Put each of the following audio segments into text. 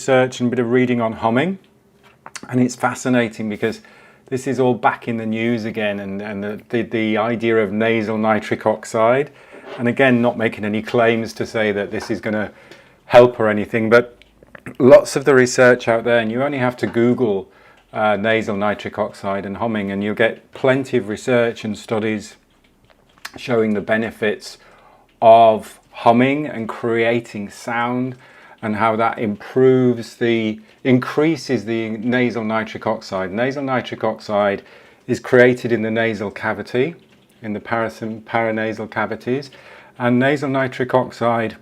Research and a bit of reading on humming, and it's fascinating because this is all back in the news again, and the idea of nasal nitric oxide, and again, not making any claims to say that this is going to help or anything, but lots of the research out there, and you only have to Google nasal nitric oxide and humming and you'll get plenty of research and studies showing the benefits of humming and creating sound, and how that increases the nasal nitric oxide. Nasal nitric oxide is created in the nasal cavity, in the paranasal cavities, and nasal nitric oxide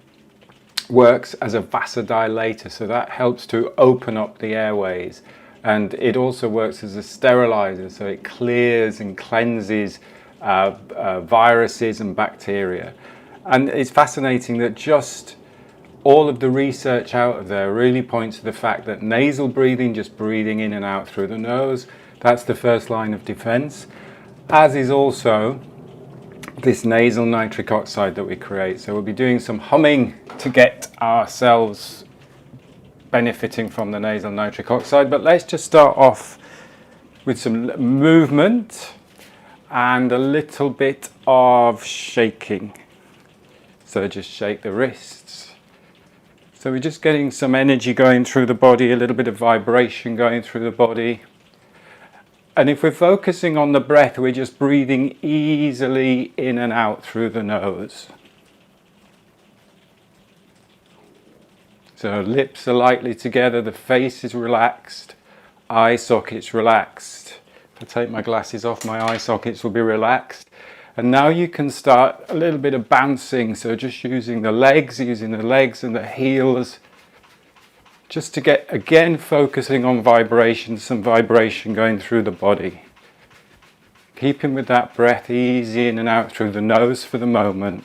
works as a vasodilator, so that helps to open up the airways, and it also works as a sterilizer, so it clears and cleanses viruses and bacteria. And it's fascinating that just all of the research out there really points to the fact that nasal breathing, just breathing in and out through the nose, that's the first line of defense, as is also this nasal nitric oxide that we create. So we'll be doing some humming to get ourselves benefiting from the nasal nitric oxide, but let's just start off with some movement and a little bit of shaking. So just shake the wrists. So we're just getting some energy going through the body, a little bit of vibration going through the body. And if we're focusing on the breath, we're just breathing easily in and out through the nose. So lips are lightly together, the face is relaxed, eye sockets relaxed. If I take my glasses off, my eye sockets will be relaxed. And now you can start a little bit of bouncing, so just using the legs and the heels, just to get, again, focusing on vibration, some vibration going through the body. Keeping with that breath easy in and out through the nose for the moment.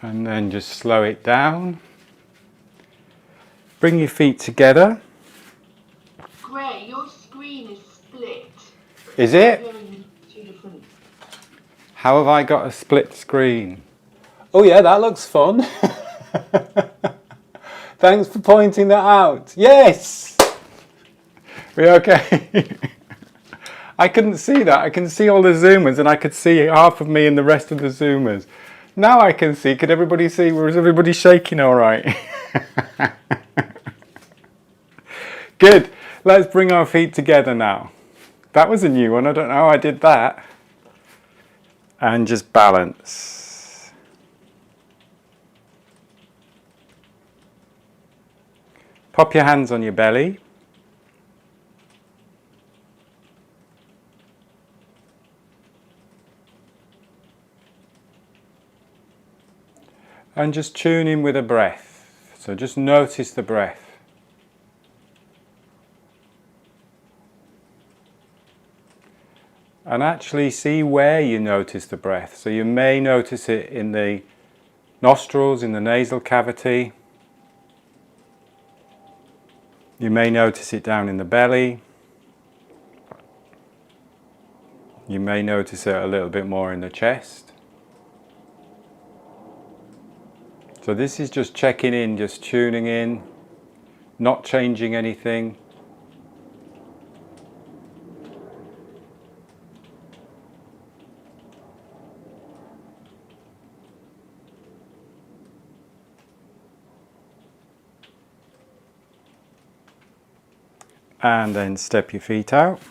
And then just slow it down. Bring your feet together. Gray, your screen is split. Is it? Two different. How have I got a split screen? Oh yeah, that looks fun. Thanks for pointing that out. Yes! We okay? I couldn't see that. I can see all the Zoomers and I could see half of me and the rest of the Zoomers. Now I can see. Could everybody see? Was everybody shaking all right? Good. Let's bring our feet together now. That was a new one. I don't know how I did that. And just balance. Pop your hands on your belly. And just tune in with the breath. So just notice the breath. And actually see where you notice the breath. So you may notice it in the nostrils, in the nasal cavity. You may notice it down in the belly. You may notice it a little bit more in the chest. So this is just checking in, just tuning in, not changing anything. And then step your feet out.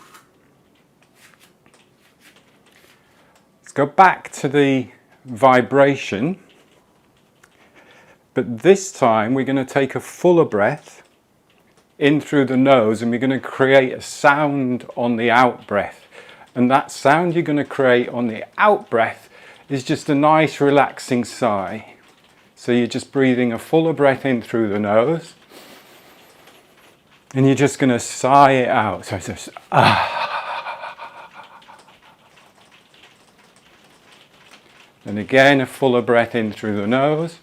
Let's go back to the vibration. But this time we're going to take a fuller breath in through the nose and we're going to create a sound on the out breath. And that sound you're going to create on the out breath is just a nice relaxing sigh. So you're just breathing a fuller breath in through the nose and you're just going to sigh it out. So it's just, And again, a fuller breath in through the nose.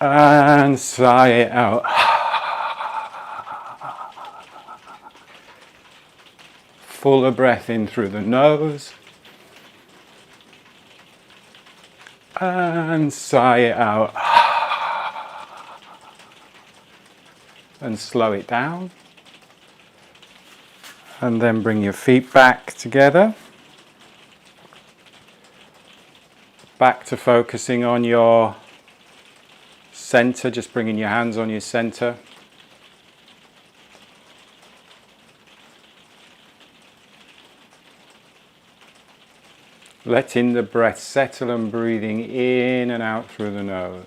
And sigh it out. fuller breath in through the nose. And sigh it out. And slow it down. And then bring your feet back together. Back to focusing on your center, just bringing your hands on your center. Letting the breath settle and breathing in and out through the nose.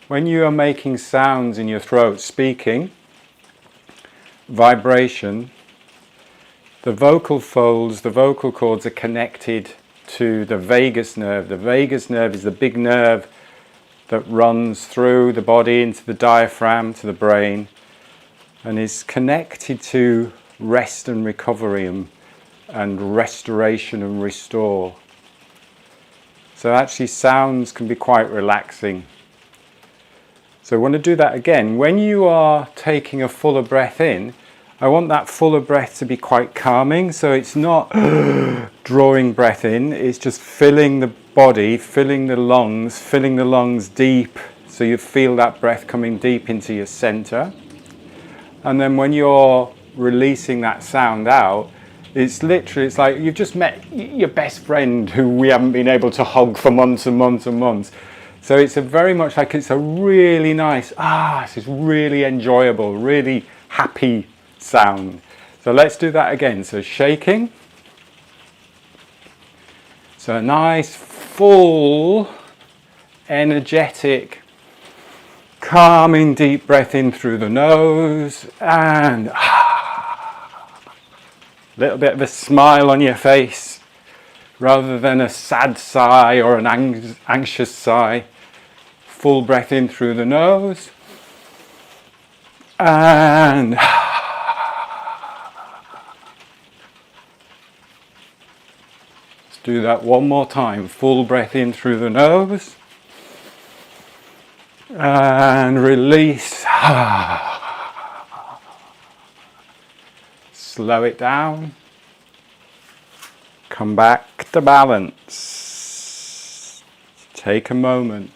When you are making sounds in your throat, speaking, vibration, the vocal folds, the vocal cords are connected to the vagus nerve. The vagus nerve is the big nerve that runs through the body into the diaphragm, to the brain, and is connected to rest and recovery and restoration and restore. So actually sounds can be quite relaxing. So I want to do that again. When you are taking a fuller breath in, I want that fuller breath to be quite calming, so it's not drawing breath in, it's just filling the body, filling the lungs deep, so you feel that breath coming deep into your center. And then when you're releasing that sound out, it's like you've just met your best friend who we haven't been able to hug for months and months and months. So it's very much like it's a really nice, this is really enjoyable, really happy sound. So let's do that again. So shaking. So a nice, full, energetic, calming deep breath in through the nose and a little bit of a smile on your face rather than a sad sigh or an anxious sigh. Full breath in through the nose and let's do that one more time. Full breath in through the nose and release. Slow it down. Come back to balance. Take a moment.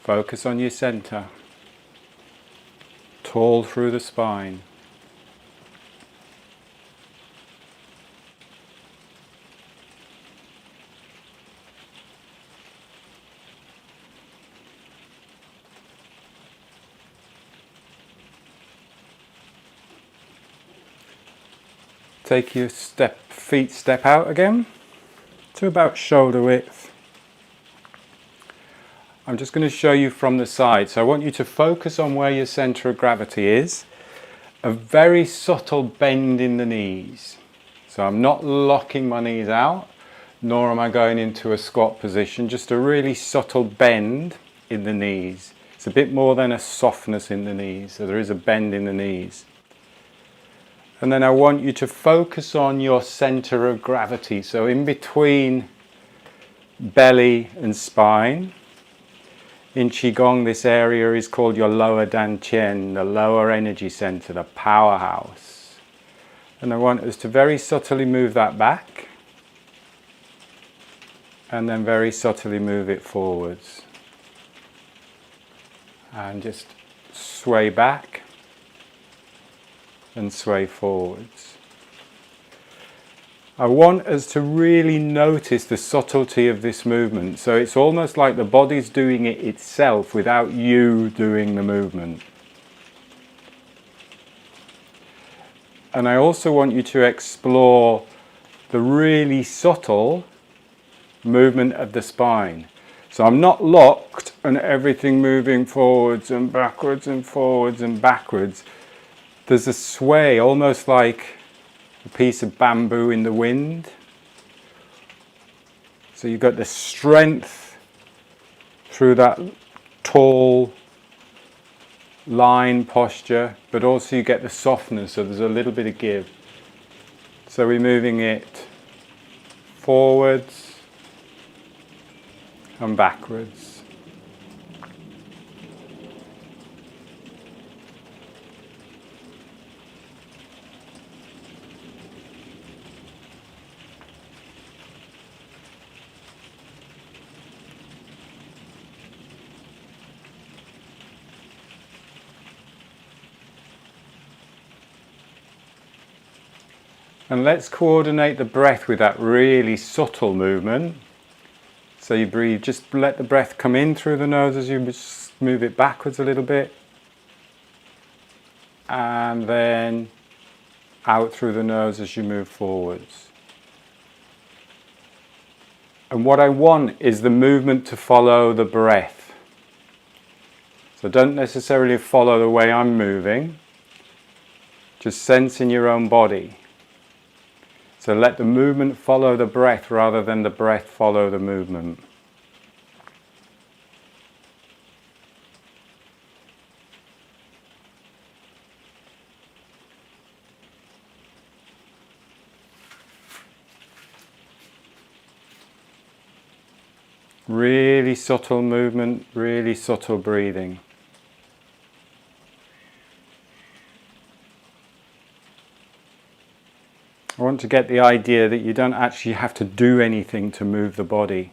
Focus on your center. Tall through the spine. Take your feet step out again to about shoulder width. I'm just going to show you from the side. So I want you to focus on where your center of gravity is. A very subtle bend in the knees. So I'm not locking my knees out, nor am I going into a squat position. Just a really subtle bend in the knees. It's a bit more than a softness in the knees. So there is a bend in the knees. And then I want you to focus on your center of gravity. So in between belly and spine. In Qigong, this area is called your lower dantian, the lower energy center, the powerhouse. And I want us to very subtly move that back. And then very subtly move it forwards. And just sway back and sway forwards. I want us to really notice the subtlety of this movement. So it's almost like the body's doing it itself without you doing the movement. And I also want you to explore the really subtle movement of the spine. So I'm not locked and everything moving forwards and backwards and forwards and backwards. There's a sway, almost like a piece of bamboo in the wind. So you've got the strength through that tall line posture, but also you get the softness, so there's a little bit of give. So we're moving it forwards and backwards. And let's coordinate the breath with that really subtle movement. So you breathe, just let the breath come in through the nose as you just move it backwards a little bit. And then out through the nose as you move forwards. And what I want is the movement to follow the breath. So don't necessarily follow the way I'm moving. Just sense in your own body. So let the movement follow the breath rather than the breath follow the movement. Really subtle movement, really subtle breathing. I want to get the idea that you don't actually have to do anything to move the body.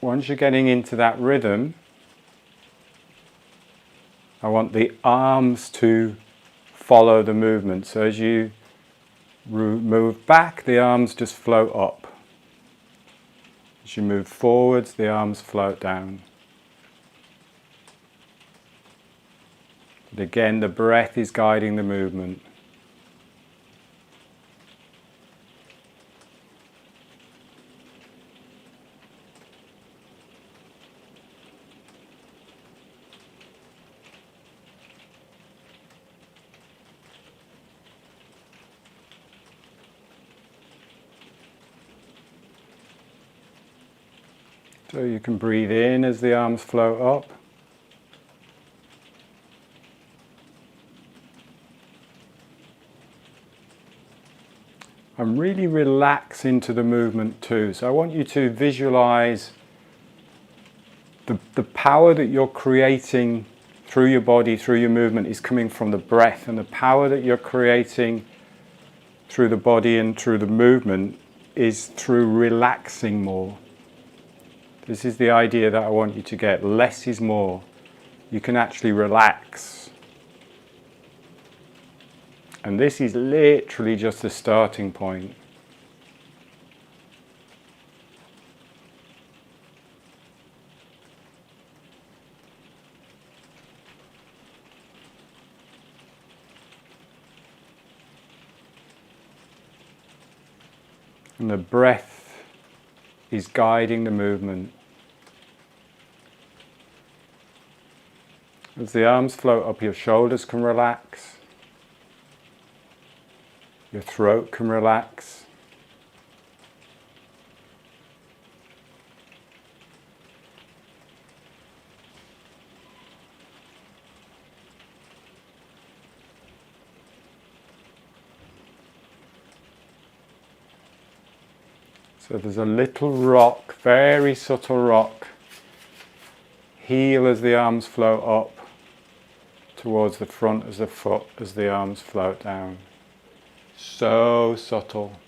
Once you're getting into that rhythm, I want the arms to follow the movement. So as you move back, the arms just float up. As you move forwards, the arms float down. But again, the breath is guiding the movement. So you can breathe in as the arms float up. And really relax into the movement too. So I want you to visualize the power that you're creating through your body, through your movement, is coming from the breath. And the power that you're creating through the body and through the movement is through relaxing more. This is the idea that I want you to get. Less is more. You can actually relax. And this is literally just the starting point. And the breath is guiding the movement. As the arms float up, your shoulders can relax. Your throat can relax. So there's a little rock, very subtle rock. Heel as the arms float up towards the front as the foot as the arms float down. So subtle.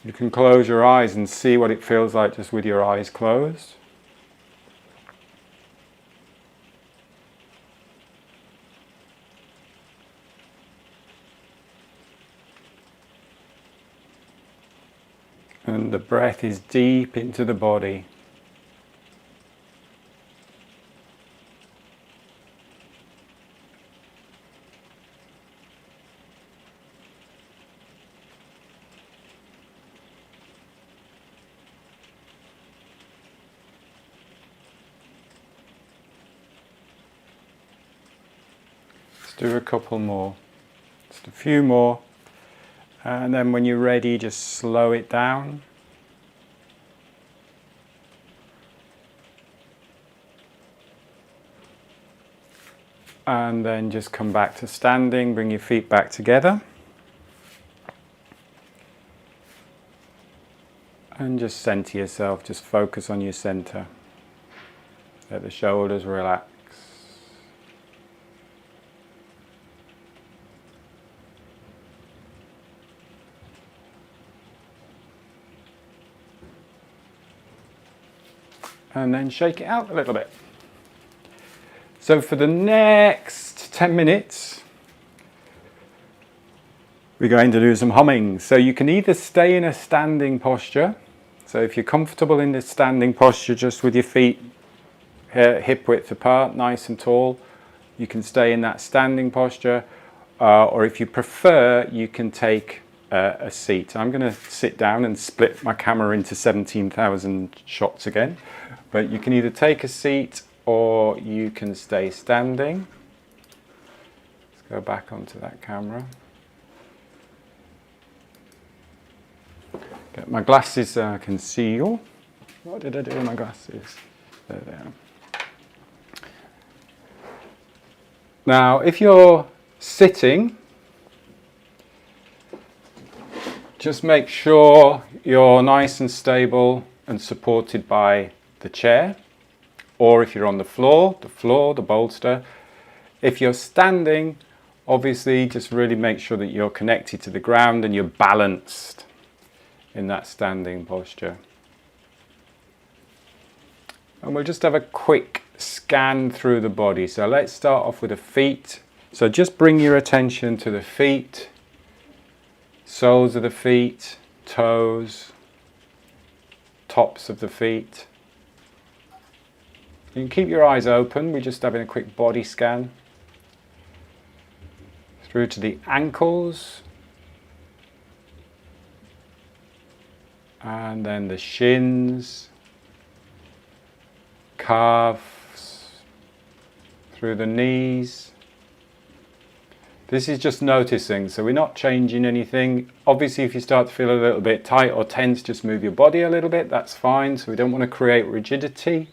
You can close your eyes and see what it feels like just with your eyes closed. And the breath is deep into the body. Let's do a couple more. Just a few more. And then when you're ready, just slow it down. And then just come back to standing, bring your feet back together. And just center yourself, just focus on your center. Let the shoulders relax. and then shake it out a little bit. So for the next 10 minutes, we're going to do some humming. So you can either stay in a standing posture. So if you're comfortable in this standing posture, just with your feet hip width apart, nice and tall, you can stay in that standing posture. Or if you prefer, you can take a seat. I'm going to sit down and split my camera into 17,000 shots again. But you can either take a seat or you can stay standing. Let's go back onto that camera. Get my glasses so I can see you. What did I do with my glasses? There they are. Now, if you're sitting, just make sure you're nice and stable and supported by the chair. Or if you're on the floor, the bolster. If you're standing, obviously just really make sure that you're connected to the ground and you're balanced in that standing posture. And we'll just have a quick scan through the body. So let's start off with the feet. So just bring your attention to the feet, soles of the feet, toes, tops of the feet. You can keep your eyes open. We're just having a quick body scan. Through to the ankles. And then the shins, calves, through the knees. This is just noticing, so we're not changing anything. Obviously, if you start to feel a little bit tight or tense, just move your body a little bit, that's fine. So we don't want to create rigidity.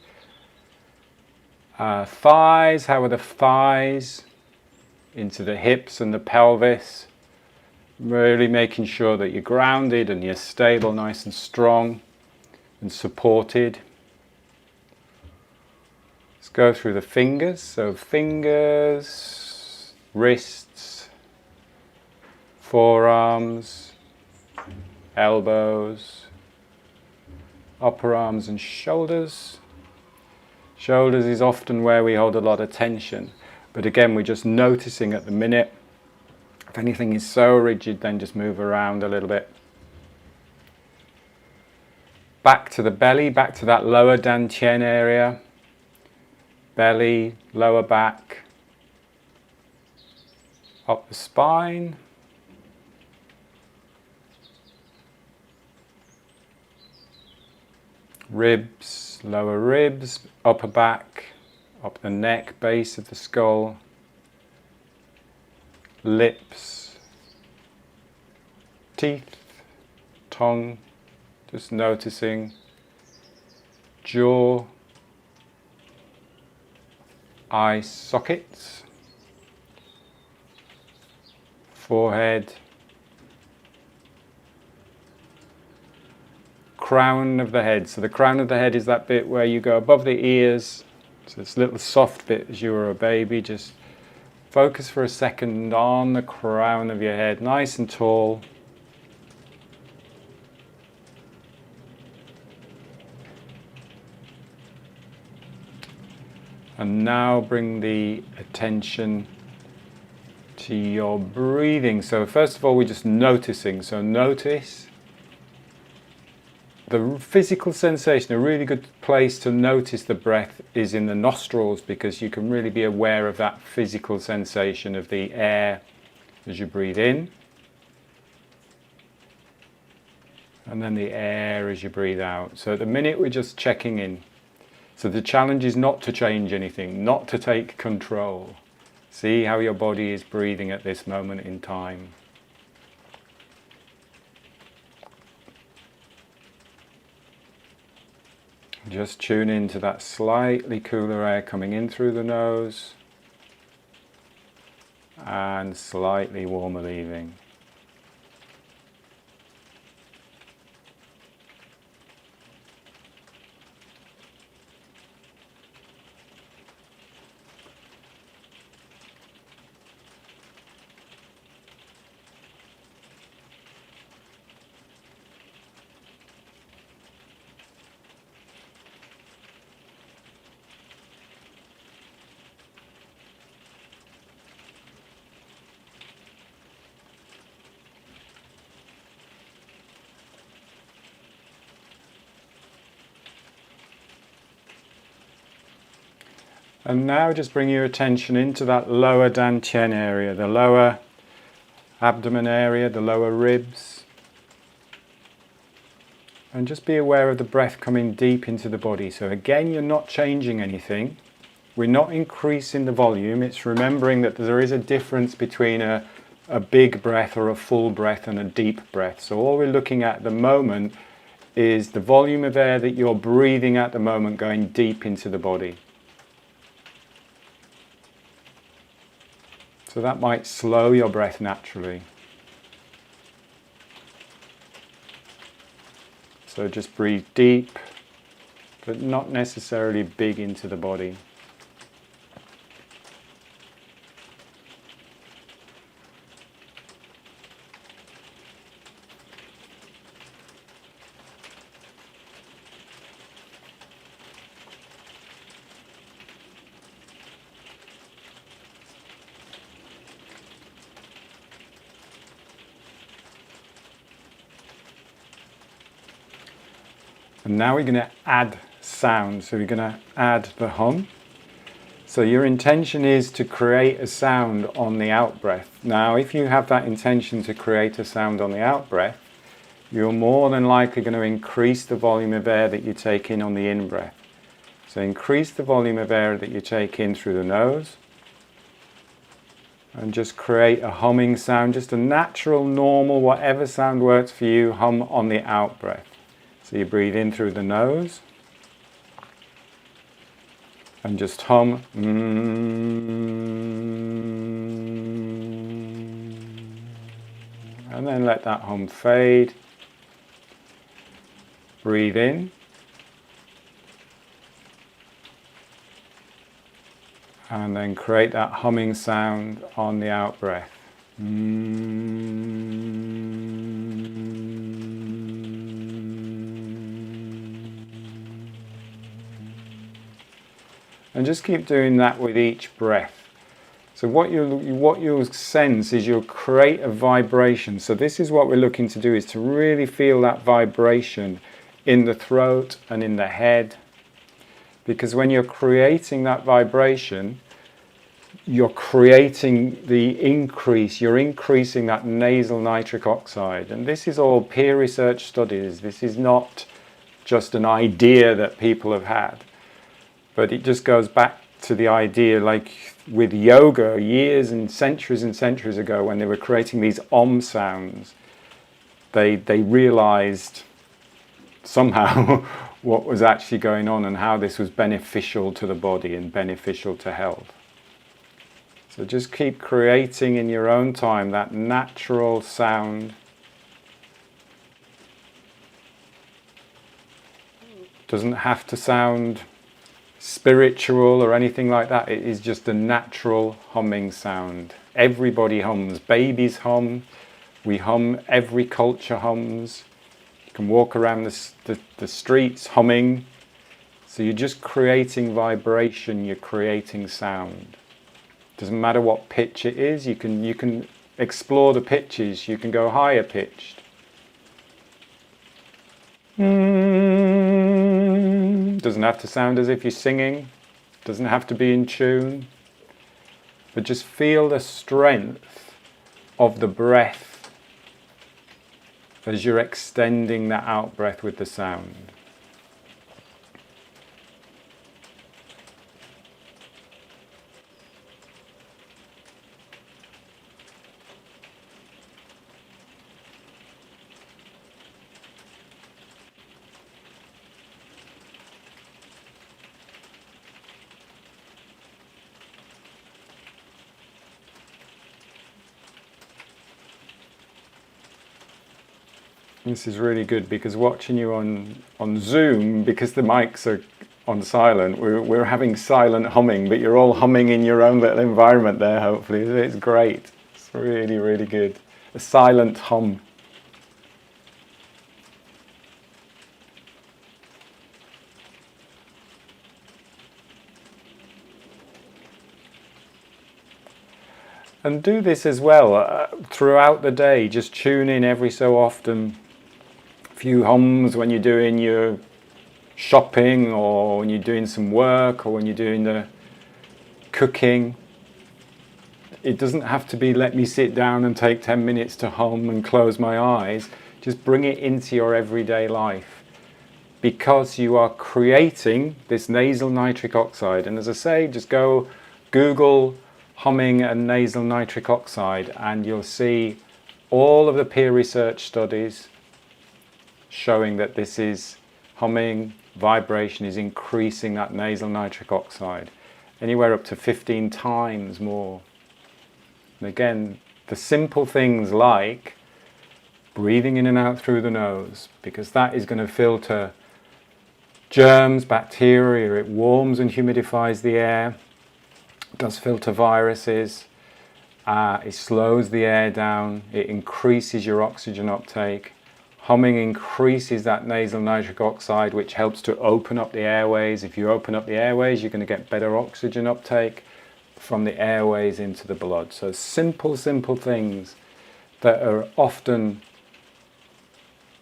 Thighs, how are the thighs? Into the hips and the pelvis. Really making sure that you're grounded and you're stable, nice and strong and supported. Let's go through the fingers. So fingers, wrists, forearms, elbows, upper arms and shoulders. Shoulders is often where we hold a lot of tension. But again, we're just noticing at the minute. If anything is so rigid, then just move around a little bit. Back to the belly, back to that lower dantian area. Belly, lower back. Up the spine. Ribs, lower ribs, upper back, up the neck, base of the skull. Lips, teeth, tongue, just noticing, jaw, eye sockets, forehead, crown of the head. So the crown of the head is that bit where you go above the ears, so it's a little soft bit as you were a baby. Just focus for a second on the crown of your head, nice and tall. And now bring the attention to your breathing. So first of all, we're just noticing. So notice the physical sensation. A really good place to notice the breath is in the nostrils, because you can really be aware of that physical sensation of the air as you breathe in, and then the air as you breathe out. So at the minute we're just checking in. So the challenge is not to change anything, not to take control. See how your body is breathing at this moment in time. Just tune into that slightly cooler air coming in through the nose and slightly warmer leaving. And now just bring your attention into that lower dantian area, the lower abdomen area, the lower ribs. And just be aware of the breath coming deep into the body. So again, you're not changing anything. We're not increasing the volume. It's remembering that there is a difference between a big breath or a full breath and a deep breath. So all we're looking at the moment is the volume of air that you're breathing at the moment going deep into the body. So that might slow your breath naturally. So just breathe deep, but not necessarily big into the body. And now we're going to add sound. So we're going to add the hum. So your intention is to create a sound on the out breath. Now, if you have that intention to create a sound on the out breath, you're more than likely going to increase the volume of air that you take in on the in breath. So increase the volume of air that you take in through the nose. And just create a humming sound, just a natural, normal, whatever sound works for you, hum on the out breath. So you breathe in through the nose and just hum. And then let that hum fade. Breathe in. And then create that humming sound on the out breath. And just keep doing that with each breath. So what you'll sense is you'll create a vibration. So this is what we're looking to do, is to really feel that vibration in the throat and in the head. Because when you're creating that vibration, you're creating the increase, you're increasing that nasal nitric oxide. And this is all peer research studies. This is not just an idea that people have had. But it just goes back to the idea, like with yoga years and centuries ago, when they were creating these sounds, they realized somehow what was actually going on and how this was beneficial to the body and beneficial to health. So just keep creating in your own time that natural sound. Doesn't have to sound spiritual or anything like that. It is just a natural humming sound. Everybody hums. Babies hum. We hum. Every culture hums. You can walk around the streets humming. So you're just creating vibration. You're creating sound. Doesn't matter what pitch it is. You can explore the pitches. You can go higher pitched. Doesn't have to sound as if you're singing. Doesn't have to be in tune. But just feel the strength of the breath as you're extending that out breath with the sound. This is really good, because watching you on Zoom, because the mics are on silent, we're having silent humming, but you're all humming in your own little environment there, hopefully. It's great. It's really, really good. A silent hum. And do this as well throughout the day. Just tune in every so often. Few hums when you're doing your shopping, or when you're doing some work, or when you're doing cooking. It doesn't have to be let me sit down and take 10 minutes to hum and close my eyes. Just bring it into your everyday life, because you are creating this nasal nitric oxide. And as I say, just go Google humming and nasal nitric oxide and you'll see all of the peer research studies showing that this is humming, vibration is increasing that nasal nitric oxide anywhere up to 15 times more. And again, the simple things like breathing in and out through the nose, because that is going to filter germs, bacteria, it warms and humidifies the air, it does filter viruses, it slows the air down, it increases your oxygen uptake. Humming increases that nasal nitric oxide, which helps to open up the airways. If you open up the airways, you're going to get better oxygen uptake from the airways into the blood. So simple things that are often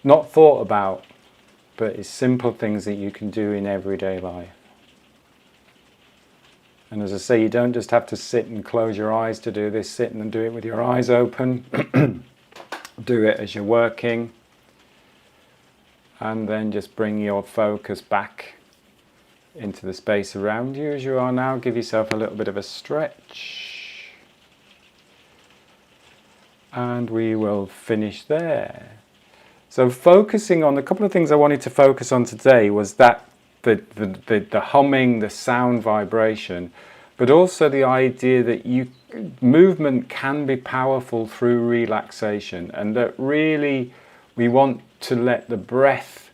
not thought about, but it's simple things that you can do in everyday life. And as I say, you don't just have to sit and close your eyes to do this. Sit and do it with your eyes open. Do it as you're working. And then just bring your focus back into the space around you as you are now. Give yourself a little bit of a stretch. And we will finish there. So focusing on, a couple of things I wanted to focus on today was that the humming, the sound vibration, but also the idea that movement can be powerful through relaxation, and that really we want to let the breath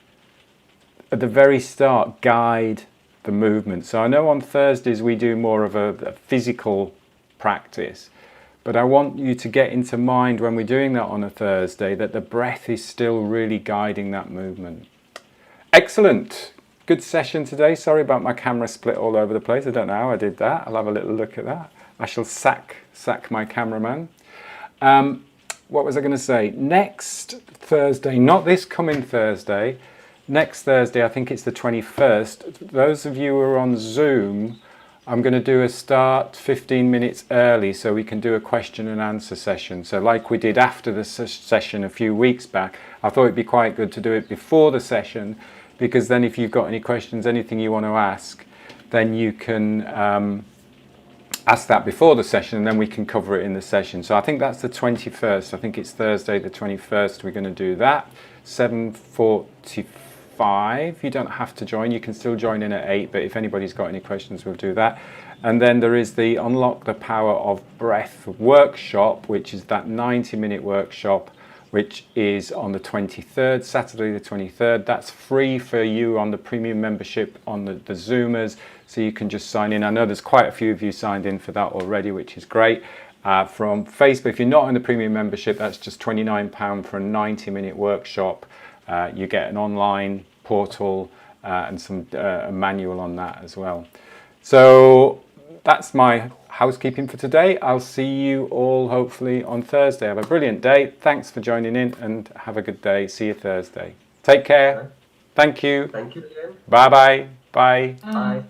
at the very start guide the movement. So I know on Thursdays we do more of a physical practice, but I want you to get into mind when we're doing that on a Thursday that the breath is still really guiding that movement. Excellent. Good session today. Sorry about my camera split all over the place. I don't know how I did that. I'll have a little look at that. I shall sack my cameraman. What was I going to say? Next Thursday, not this coming Thursday, next Thursday, I think it's the 21st. Those of you who are on Zoom, I'm going to do a start 15 minutes early so we can do a question and answer session. So like we did after the session a few weeks back, I thought it'd be quite good to do it before the session, because then if you've got any questions, anything you want to ask, then you can ask that before the session and then we can cover it in the session. So I think that's the 21st. I think it's Thursday the 21st we're going to do that. 7:45. You don't have to join. You can still join in at 8, but if anybody's got any questions, we'll do that. And then there is the Unlock the Power of Breath workshop, which is that 90-minute workshop, which is on the 23rd, Saturday the 23rd. That's free for you on the premium membership on the Zoomers, so you can just sign in. I know there's quite a few of you signed in for that already, which is great. From Facebook, if you're not in the premium membership, that's just £29 for a 90-minute workshop. You get an online portal and some a manual on that as well. So that's my housekeeping for today. I'll see you all hopefully on Thursday. Have a brilliant day. Thanks for joining in and have a good day. See you Thursday. Take care. Thank you. Thank you again. Bye-bye. Bye. Bye.